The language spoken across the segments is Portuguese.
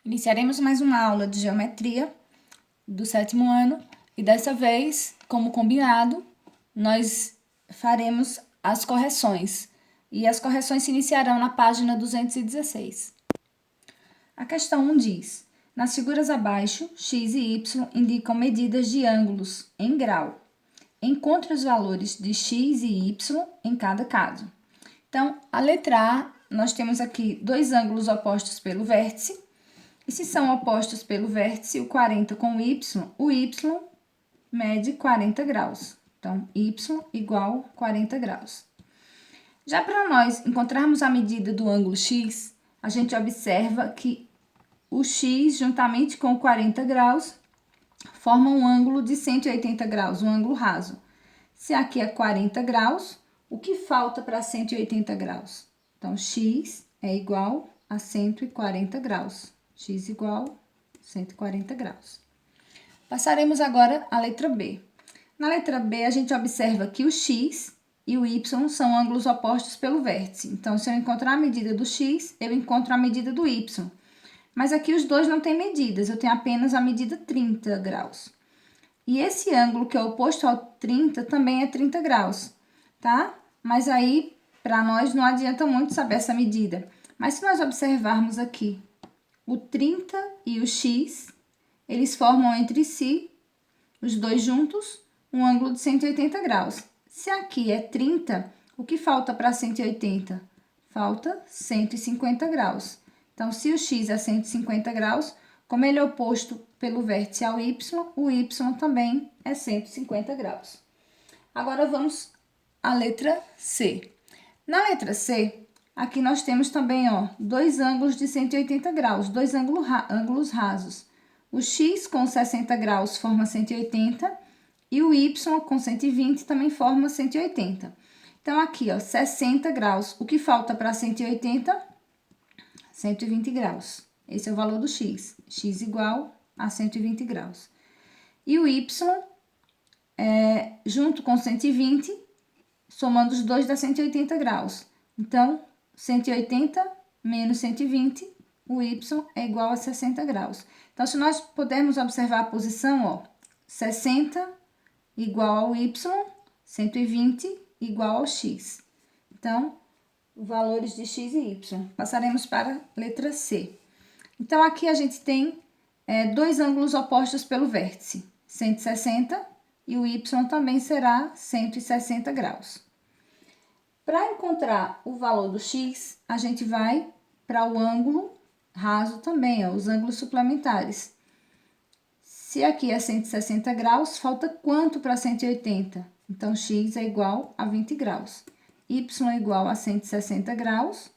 Iniciaremos mais uma aula de geometria do 7º ano e dessa vez, como combinado, nós faremos as correções. E as correções se iniciarão na página 216. A questão 1 diz: nas figuras abaixo, x e y indicam medidas de ângulos em grau. Encontre os valores de x e y em cada caso. Então, a letra A, nós temos aqui dois ângulos opostos pelo vértice. E se são opostos pelo vértice, o 40 com o y mede 40 graus. Então, y igual 40 graus. Já para nós encontrarmos a medida do ângulo x, a gente observa que o x, juntamente com 40 graus, forma um ângulo de 180 graus, um ângulo raso. Se aqui é 40 graus, o que falta para 180 graus? Então, x é igual a 140 graus. X igual a 140 graus. Passaremos agora à letra B. Na letra B, a gente observa que o x e o y são ângulos opostos pelo vértice. Então, se eu encontrar a medida do x, eu encontro a medida do y. Mas aqui os dois não têm medidas, eu tenho apenas a medida 30 graus. E esse ângulo que é oposto ao 30 também é 30 graus, tá? Mas aí, para nós, não adianta muito saber essa medida. Mas se nós observarmos aqui, o 30 e o x, eles formam entre si, os dois juntos, um ângulo de 180 graus. Se aqui é 30, o que falta para 180? Falta 150 graus. Então, se o x é 150 graus, como ele é oposto pelo vértice ao y, o y também é 150 graus. Agora, vamos à letra C. Na letra C, aqui nós temos também, dois ângulos de 180 graus, dois ângulos rasos. O x com 60 graus forma 180 e o y com 120 também forma 180. Então, aqui, 60 graus. O que falta para 180? 120 graus. Esse é o valor do x. X igual a 120 graus. E o y, junto com 120, somando os dois dá 180 graus. Então, 180 menos 120, o y é igual a 60 graus. Então, se nós pudermos observar a posição, 60 igual ao y, 120 igual ao x. Então, valores de x e y. Passaremos para a letra C. Então, aqui a gente tem dois ângulos opostos pelo vértice, 160, e o y também será 160 graus. Para encontrar o valor do x, a gente vai para o ângulo raso também, os ângulos suplementares. Se aqui é 160 graus, falta quanto para 180? Então, x é igual a 20 graus. Y é igual a 160 graus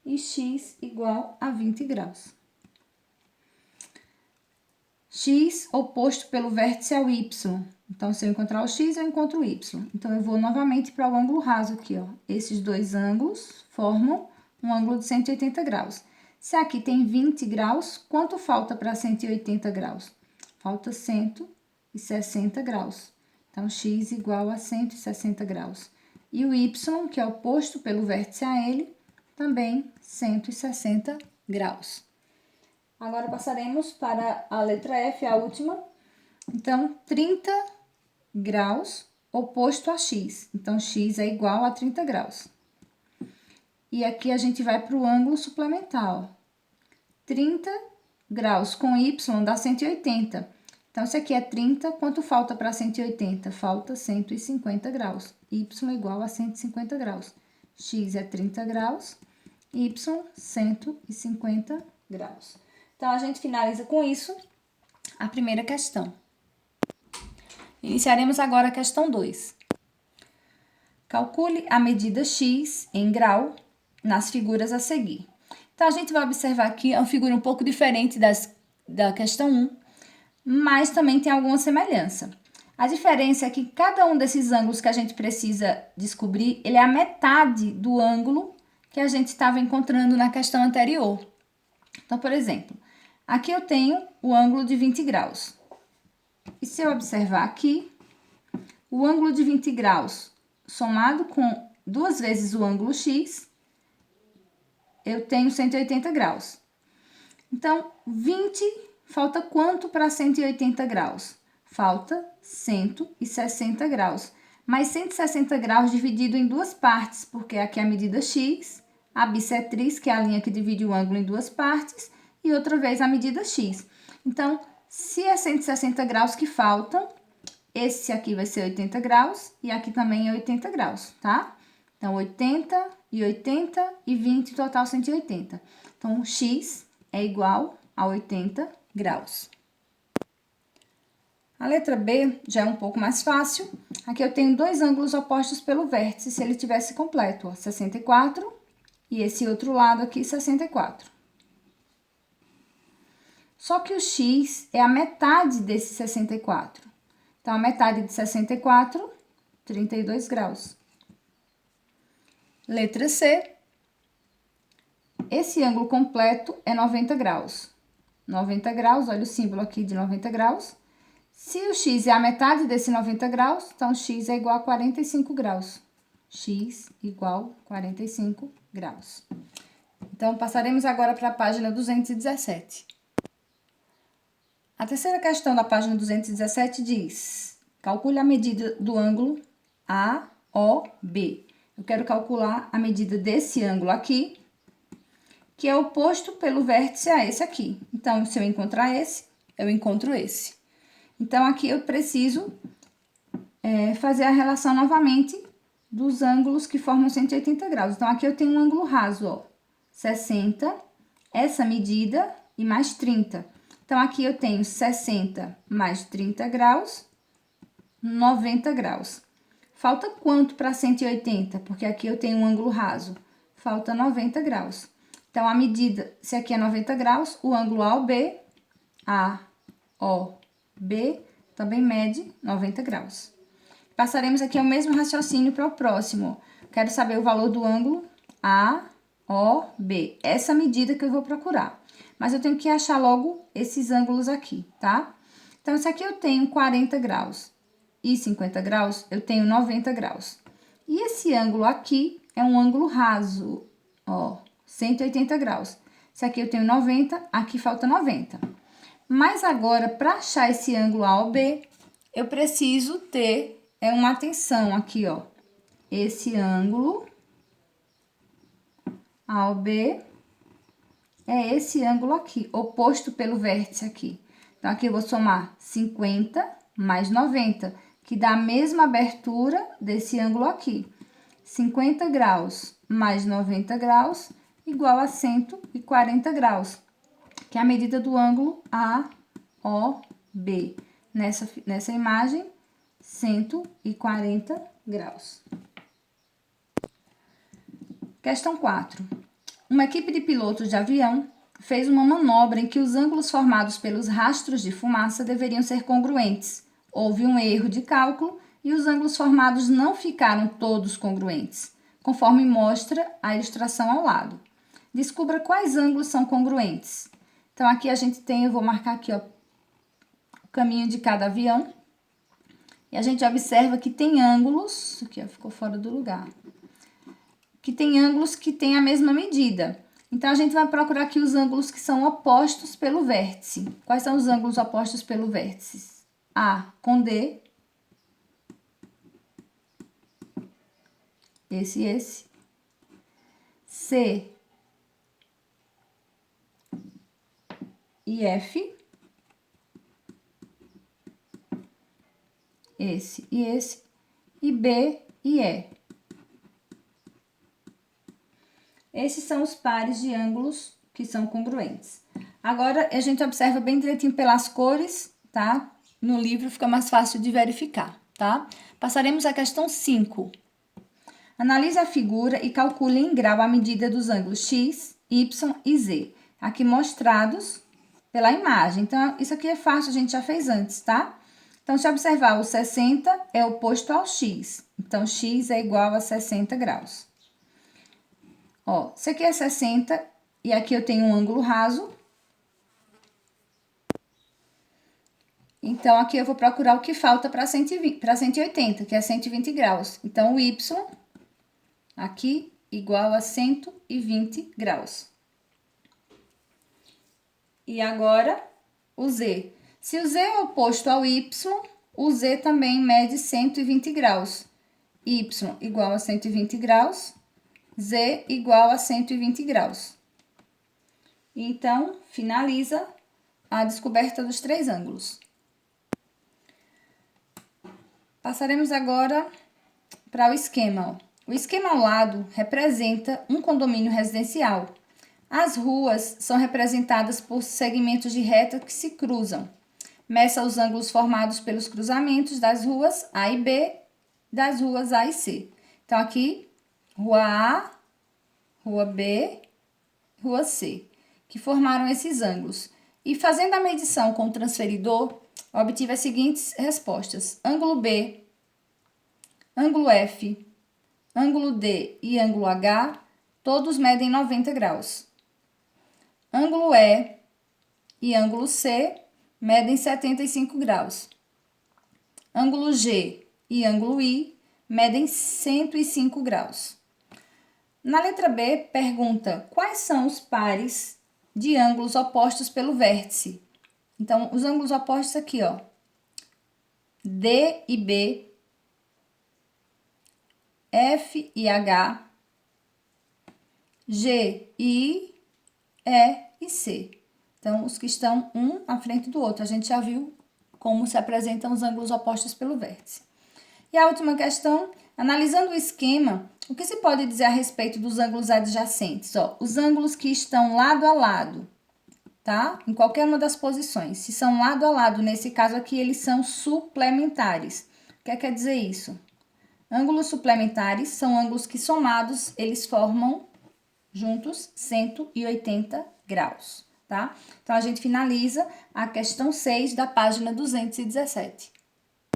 e x igual a 20 graus. X oposto pelo vértice ao y. Então, se eu encontrar o x, eu encontro o y. Então, eu vou novamente para o ângulo raso aqui, Esses dois ângulos formam um ângulo de 180 graus. Se aqui tem 20 graus, quanto falta para 180 graus? Falta 160 graus. Então, x igual a 160 graus. E o y, que é oposto pelo vértice a ele, também 160 graus. Agora, passaremos para a letra F, a última. Então, 30 graus oposto a x. Então, x é igual a 30 graus. E aqui a gente vai para o ângulo suplementar, 30 graus com y dá 180. Então, se aqui é 30, quanto falta para 180? Falta 150 graus. Y igual a 150 graus. X é 30 graus, y 150 graus. Então, a gente finaliza com isso a primeira questão. Iniciaremos agora a questão 2. Calcule a medida x em grau nas figuras a seguir. Então, a gente vai observar aqui uma figura um pouco diferente da questão 1, mas também tem alguma semelhança. A diferença é que cada um desses ângulos que a gente precisa descobrir, ele é a metade do ângulo que a gente estava encontrando na questão anterior. Então, por exemplo, aqui eu tenho o ângulo de 20 graus. E se eu observar aqui, o ângulo de 20 graus somado com 2 vezes o ângulo x, eu tenho 180 graus. Então, 20, falta quanto para 180 graus? Falta 160 graus. Mas 160 graus dividido em duas partes, porque aqui é a medida x, a bissetriz, que é a linha que divide o ângulo em duas partes, e outra vez a medida x. Então, se é 160 graus que faltam, esse aqui vai ser 80 graus e aqui também é 80 graus, tá? Então, 80 e 80 e 20, total 180. Então, x é igual a 80 graus. A letra B já é um pouco mais fácil. Aqui eu tenho dois ângulos opostos pelo vértice, se ele tivesse completo, ó, 64 e esse outro lado aqui, 64. Só que o x é a metade desse 64. Então, a metade de 64, 32 graus. Letra C. Esse ângulo completo é 90 graus. 90 graus, olha o símbolo aqui de 90 graus. Se o x é a metade desse 90 graus, então x é igual a 45 graus. X igual a 45 graus. Então, passaremos agora para a página 217. A terceira questão da página 217 diz: calcule a medida do ângulo AOB. Eu quero calcular a medida desse ângulo aqui, que é oposto pelo vértice a esse aqui. Então, se eu encontrar esse, eu encontro esse. Então, aqui eu preciso fazer a relação novamente dos ângulos que formam 180 graus. Então, aqui eu tenho um ângulo raso, ó, 60, essa medida e mais 30. Então, aqui eu tenho 60 mais 30 graus, 90 graus. Falta quanto para 180? Porque aqui eu tenho um ângulo raso. Falta 90 graus. Então, a medida, se aqui é 90 graus, o ângulo AOB, AOB, também mede 90 graus. Passaremos aqui ao mesmo raciocínio para o próximo. Quero saber o valor do ângulo AOB. Essa medida que eu vou procurar. Mas eu tenho que achar logo esses ângulos aqui, tá? Então, se aqui eu tenho 40 graus e 50 graus, eu tenho 90 graus. E esse ângulo aqui é um ângulo raso, ó, 180 graus. Se aqui eu tenho 90, aqui falta 90. Mas agora, para achar esse ângulo AOB, eu preciso ter uma atenção aqui, ó. Esse ângulo AOB é esse ângulo aqui, oposto pelo vértice aqui. Então, aqui eu vou somar 50 mais 90, que dá a mesma abertura desse ângulo aqui. 50 graus mais 90 graus igual a 140 graus, que é a medida do ângulo AOB. Nessa imagem, 140 graus. Questão 4. Uma equipe de pilotos de avião fez uma manobra em que os ângulos formados pelos rastros de fumaça deveriam ser congruentes. Houve um erro de cálculo e os ângulos formados não ficaram todos congruentes, conforme mostra a ilustração ao lado. Descubra quais ângulos são congruentes. Então, aqui a gente tem, eu vou marcar aqui, ó, o caminho de cada avião. E a gente observa que tem ângulos, aqui ó, ficou fora do lugar, que tem ângulos que têm a mesma medida. Então, a gente vai procurar aqui os ângulos que são opostos pelo vértice. Quais são os ângulos opostos pelo vértice? A com D. Esse e esse. C e F. Esse e esse. E B e E. Esses são os pares de ângulos que são congruentes. Agora, a gente observa bem direitinho pelas cores, tá? No livro fica mais fácil de verificar, tá? Passaremos à questão 5. Analise a figura e calcule em grau a medida dos ângulos X, Y e Z, aqui mostrados pela imagem. Então, isso aqui é fácil, a gente já fez antes, tá? Então, se observar, o 60 é oposto ao X. Então, X é igual a 60 graus. Ó, isso aqui é 60 e aqui eu tenho um ângulo raso. Então, aqui eu vou procurar o que falta para 180, que é 120 graus. Então, o Y aqui igual a 120 graus. E agora, o Z. Se o Z é oposto ao Y, o Z também mede 120 graus. Y igual a 120 graus, Z igual a 120 graus. Então, finaliza a descoberta dos 3 ângulos. Passaremos agora para o esquema. O esquema ao lado representa um condomínio residencial. As ruas são representadas por segmentos de reta que se cruzam. Meça os ângulos formados pelos cruzamentos das ruas A e B, das ruas A e C. Então, aqui, rua A, rua B, rua C, que formaram esses ângulos. E fazendo a medição com o transferidor, obtive as seguintes respostas. Ângulo B, ângulo F, ângulo D e ângulo H, todos medem 90 graus. Ângulo E e ângulo C medem 75 graus. Ângulo G e ângulo I medem 105 graus. Na letra B, pergunta quais são os pares de ângulos opostos pelo vértice. Então, os ângulos opostos aqui, ó. D e B, F e H, G e I, E e C. Então, os que estão um à frente do outro. A gente já viu como se apresentam os ângulos opostos pelo vértice. E a última questão, analisando o esquema, o que se pode dizer a respeito dos ângulos adjacentes? Ó, os ângulos que estão lado a lado, tá? Em qualquer uma das posições. Se são lado a lado, nesse caso aqui, eles são suplementares. O que quer dizer isso? Ângulos suplementares são ângulos que somados, eles formam juntos 180 graus, tá? Então, a gente finaliza a questão 6 da página 217.